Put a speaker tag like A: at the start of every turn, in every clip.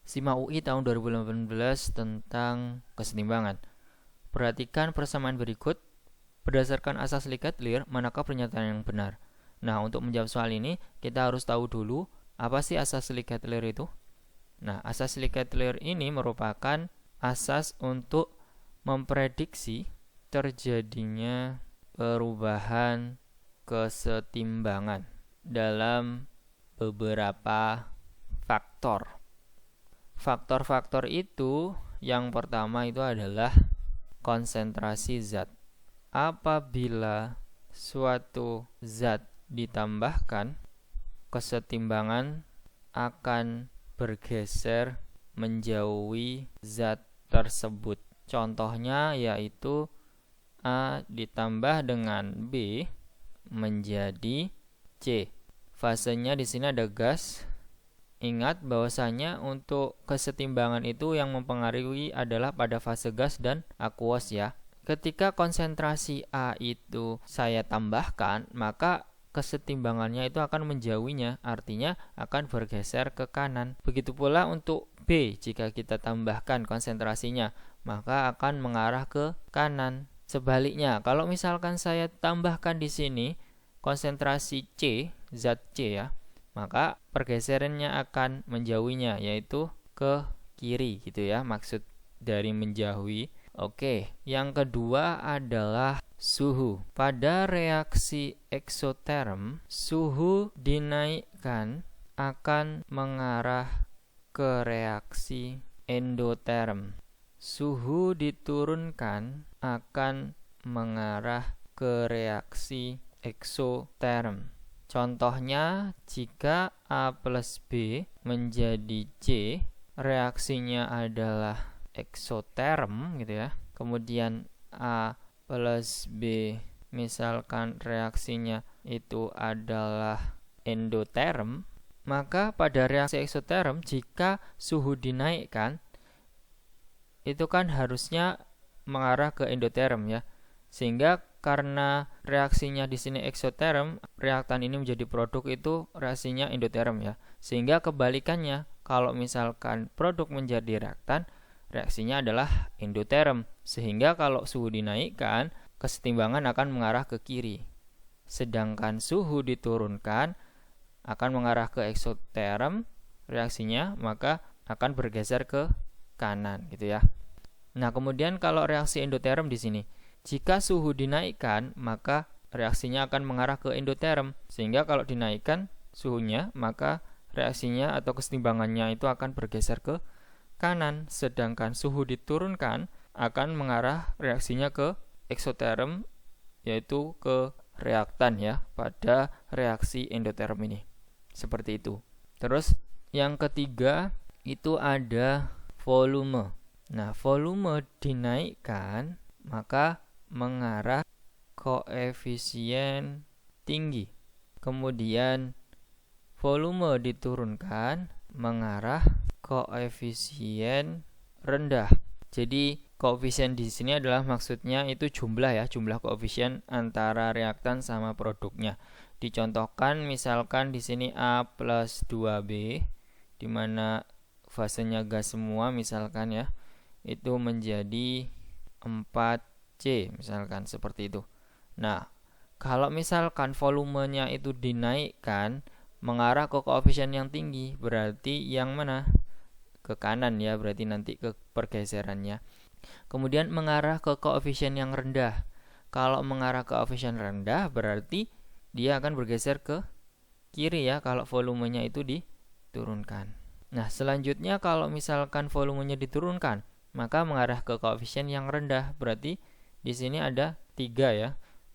A: SIMA UI tahun 2018 tentang kesetimbangan. Perhatikan persamaan berikut. Berdasarkan asas Lickett-Lear, manakah pernyataan yang benar? Nah, untuk menjawab soal ini, kita harus tahu dulu apa sih asas Lickett-Lear itu. Nah, asas Lickett-Lear ini merupakan asas untuk memprediksi terjadinya perubahan kesetimbangan dalam beberapa faktor. Faktor-faktor itu yang pertama itu adalah konsentrasi zat. Apabila suatu zat ditambahkan, kesetimbangan akan bergeser menjauhi zat tersebut. Contohnya yaitu A ditambah dengan B menjadi C. Fasenya di sini ada gas. Ingat bahwasanya untuk kesetimbangan itu yang mempengaruhi adalah pada fase gas dan akuos ya. Ketika konsentrasi A itu saya tambahkan, maka kesetimbangannya itu akan menjauhinya, artinya akan bergeser ke kanan. Begitu pula untuk B, jika kita tambahkan konsentrasinya, maka akan mengarah ke kanan. Sebaliknya, kalau misalkan saya tambahkan di sini konsentrasi C, zat C ya, maka pergeserannya akan menjauhinya, yaitu ke kiri gitu ya, maksud dari menjauhi. Oke, yang kedua adalah suhu. Pada reaksi eksoterm, suhu dinaikkan akan mengarah ke reaksi endoterm. Suhu diturunkan akan mengarah ke reaksi eksoterm. Contohnya, jika A plus B menjadi C, reaksinya adalah eksoterm gitu ya. Kemudian A plus B misalkan reaksinya itu adalah endoterm, maka pada reaksi eksoterm jika suhu dinaikkan itu kan harusnya mengarah ke endoterm ya. Sehingga karena reaksinya di sini eksoterm, reaktan ini menjadi produk itu reaksinya endoterm ya. Sehingga kebalikannya, kalau misalkan produk menjadi reaktan, reaksinya adalah endoterm. Sehingga kalau suhu dinaikkan, kesetimbangan akan mengarah ke kiri. Sedangkan suhu diturunkan akan mengarah ke eksoterm reaksinya, maka akan bergeser ke kanan gitu ya. Nah, kemudian kalau reaksi endoterm di sini, jika suhu dinaikkan, maka reaksinya akan mengarah ke endoterm. Sehingga kalau dinaikkan suhunya, maka reaksinya atau kesetimbangannya itu akan bergeser ke kanan. Sedangkan suhu diturunkan akan mengarah reaksinya ke eksoterm, yaitu ke reaktan ya, pada reaksi endoterm ini. Seperti itu. Terus yang ketiga itu ada volume. Nah, volume dinaikkan maka mengarah koefisien tinggi. Kemudian volume diturunkan mengarah koefisien rendah. Jadi koefisien di sini adalah maksudnya itu jumlah ya, jumlah koefisien antara reaktan sama produknya. Dicontohkan misalkan di sini A plus 2B, di mana fasenya gas semua misalkan ya, itu menjadi 4C misalkan seperti itu. Nah, kalau misalkan volumenya itu dinaikkan mengarah ke koefisien yang tinggi, berarti yang mana? Ke kanan ya, berarti nanti ke pergeserannya. Kemudian mengarah ke koefisien yang rendah. Kalau mengarah ke koefisien rendah berarti dia akan bergeser ke kiri ya, kalau volumenya itu diturunkan. Nah, selanjutnya kalau misalkan volumenya diturunkan, maka mengarah ke koefisien yang rendah. Berarti di sini ada 3 ya,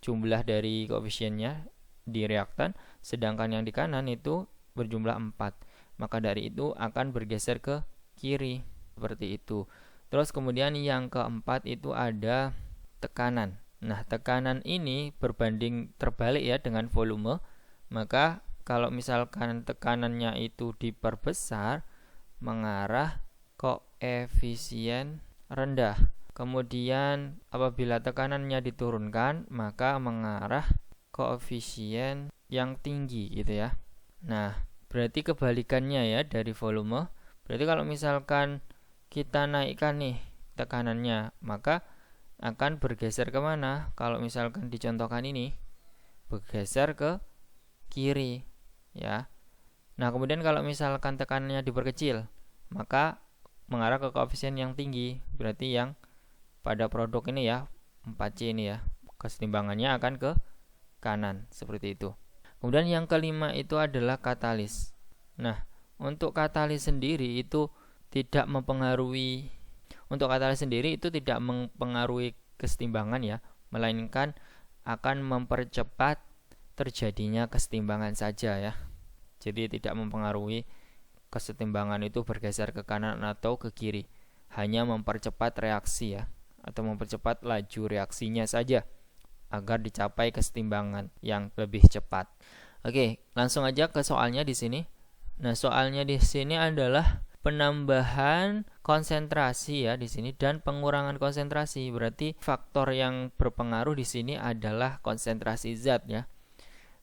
A: jumlah dari koefisiennya di reaktan, sedangkan yang di kanan itu berjumlah 4. Maka dari itu akan bergeser ke kiri, seperti itu. Terus kemudian yang keempat itu ada tekanan. Nah, tekanan ini berbanding terbalik ya dengan volume. Maka kalau misalkan tekanannya itu diperbesar, mengarah koefisien rendah. Kemudian apabila tekanannya diturunkan, maka mengarah koefisien yang tinggi gitu ya. Nah, berarti kebalikannya ya dari volume. Berarti kalau misalkan kita naikkan nih tekanannya, maka akan bergeser kemana? Kalau misalkan dicontohkan ini, bergeser ke kiri, ya. Nah, kemudian kalau misalkan tekanannya diperkecil, maka mengarah ke koefisien yang tinggi, berarti yang pada produk ini ya, 4C ini ya, kesetimbangannya akan ke kanan, seperti itu. Kemudian yang kelima itu adalah katalis. Nah, untuk katalis sendiri itu tidak mempengaruhi kesetimbangan ya, melainkan akan mempercepat terjadinya kesetimbangan saja ya. Jadi tidak mempengaruhi kesetimbangan itu bergeser ke kanan atau ke kiri, hanya mempercepat reaksi ya, atau mempercepat laju reaksinya saja agar dicapai kesetimbangan yang lebih cepat. Oke, langsung aja ke soalnya di sini. Nah, soalnya di sini adalah penambahan konsentrasi ya di sini dan pengurangan konsentrasi. Berarti faktor yang berpengaruh di sini adalah konsentrasi zat ya.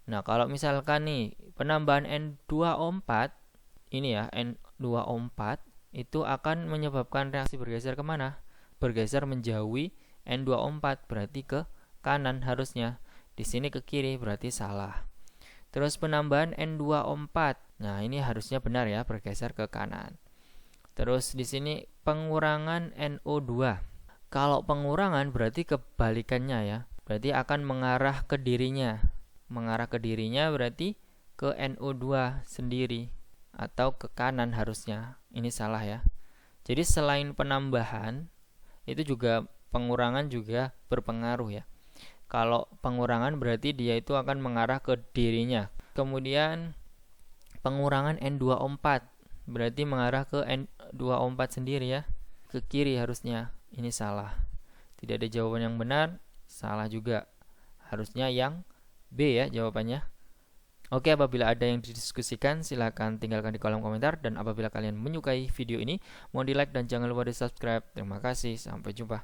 A: Nah, kalau misalkan nih penambahan N2O4 ini ya, N2O4 itu akan menyebabkan reaksi bergeser kemana? Bergeser menjauhi N2O4, berarti ke kanan harusnya. Di sini ke kiri, berarti salah. Terus penambahan N2O4. Nah, ini harusnya benar ya, bergeser ke kanan. Terus di sini pengurangan NO2. Kalau pengurangan berarti kebalikannya ya. Berarti akan mengarah ke dirinya. Mengarah ke dirinya berarti ke NO2 sendiri atau ke kanan harusnya. Ini salah ya. Jadi selain penambahan, itu juga pengurangan juga berpengaruh ya. Kalau pengurangan berarti dia itu akan mengarah ke dirinya. Kemudian pengurangan N2O4 berarti mengarah ke N2O4 sendiri ya, ke kiri harusnya. Ini salah. Tidak ada jawaban yang benar, salah juga. Harusnya yang B ya jawabannya. Oke, apabila ada yang didiskusikan silahkan tinggalkan di kolom komentar, dan apabila kalian menyukai video ini mohon di like dan jangan lupa di subscribe. Terima kasih, sampai jumpa.